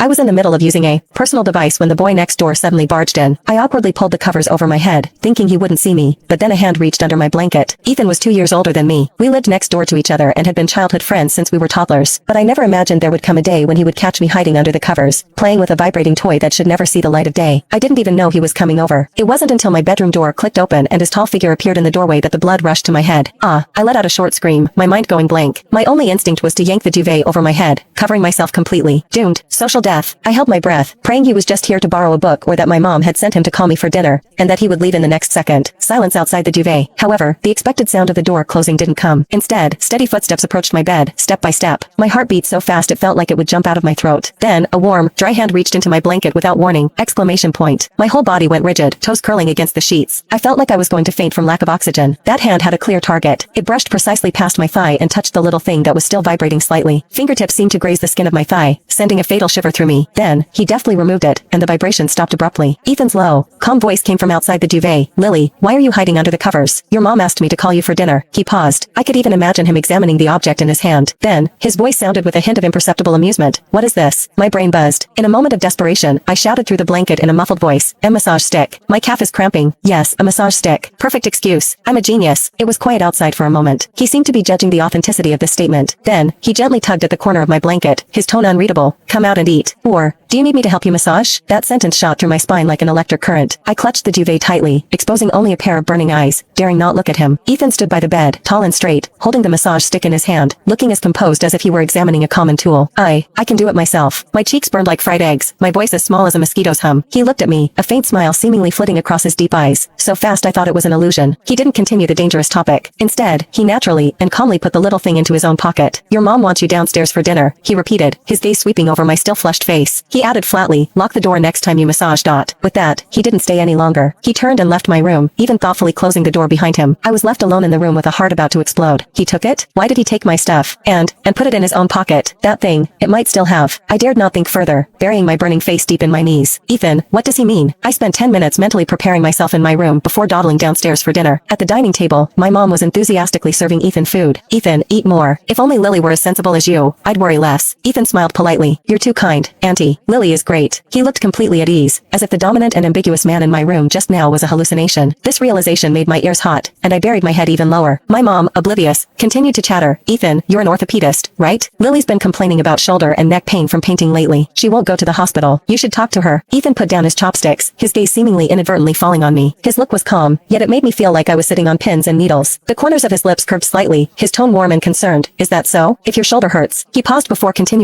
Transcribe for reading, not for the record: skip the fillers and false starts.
I was in the middle of using a personal device when the boy next door suddenly barged in. I awkwardly pulled the covers over my head, thinking he wouldn't see me, but then a hand reached under my blanket. Ethan was 2 years older than me. We lived next door to each other and had been childhood friends since we were toddlers, but I never imagined there would come a day when he would catch me hiding under the covers, playing with a vibrating toy that should never see the light of day. I didn't even know he was coming over. It wasn't until my bedroom door clicked open and his tall figure appeared in the doorway that the blood rushed to my head. I let out a short scream, my mind going blank. My only instinct was to yank the duvet over my head, covering myself completely. Doomed. Social death. I held my breath, praying he was just here to borrow a book or that my mom had sent him to call me for dinner, and that he would leave in the next second. Silence outside the duvet. However, the expected sound of the door closing didn't come. Instead, steady footsteps approached my bed, step by step. My heart beat so fast it felt like it would jump out of my throat. Then, a warm, dry hand reached into my blanket without warning! Exclamation point. My whole body went rigid, toes curling against the sheets. I felt like I was going to faint from lack of oxygen. That hand had a clear target. It brushed precisely past my thigh and touched the little thing that was still vibrating slightly. Fingertips seemed to graze the skin of my thigh, sending a fatal shiver through me. Then, he deftly removed it, and the vibration stopped abruptly. Ethan's low, calm voice came from outside the duvet. Lily, why are you hiding under the covers? Your mom asked me to call you for dinner. He paused. I could even imagine him examining the object in his hand. Then, his voice sounded with a hint of imperceptible amusement. What is this? My brain buzzed. In a moment of desperation, I shouted through the blanket in a muffled voice. A massage stick. My calf is cramping. Yes, a massage stick. Perfect excuse. I'm a genius. It was quiet outside for a moment. He seemed to be judging the authenticity of this statement. Then, he gently tugged at the corner of my blanket, his tone unreadable. Come out and eat. Or, do you need me to help you massage? That sentence shot through my spine like an electric current. I clutched the duvet tightly, exposing only a pair of burning eyes, daring not look at him. Ethan stood by the bed, tall and straight, holding the massage stick in his hand, looking as composed as if he were examining a common tool. I can do it myself. My cheeks burned like fried eggs, my voice as small as a mosquito's hum. He looked at me, a faint smile seemingly flitting across his deep eyes, so fast I thought it was an illusion. He didn't continue the dangerous topic. Instead, he naturally and calmly put the little thing into his own pocket. Your mom wants you downstairs for dinner, he repeated, his gaze sweeping over my still flushed face. He added flatly, lock the door next time you massage. With that, he didn't stay any longer. He turned and left my room, even thoughtfully closing the door behind him. I was left alone in the room with a heart about to explode. He took it? Why did he take my stuff? And put it in his own pocket? That thing, it might still have. I dared not think further, burying my burning face deep in my knees. Ethan, what does he mean? I spent 10 minutes mentally preparing myself in my room before dawdling downstairs for dinner. At the dining table, my mom was enthusiastically serving Ethan food. Ethan, eat more. If only Lily were as sensible as you, I'd worry less. Ethan smiled politely. You're too kind, Auntie. Lily is great. He looked completely at ease, as if the dominant and ambiguous man in my room just now was a hallucination. This realization made my ears hot, and I buried my head even lower. My mom, oblivious, continued to chatter. Ethan, you're an orthopedist, right? Lily's been complaining about shoulder and neck pain from painting lately. She won't go to the hospital. You should talk to her. Ethan put down his chopsticks, his gaze seemingly inadvertently falling on me. His look was calm, yet it made me feel like I was sitting on pins and needles. The corners of his lips curved slightly, his tone warm and concerned. Is that so? If your shoulder hurts. He paused before continuing.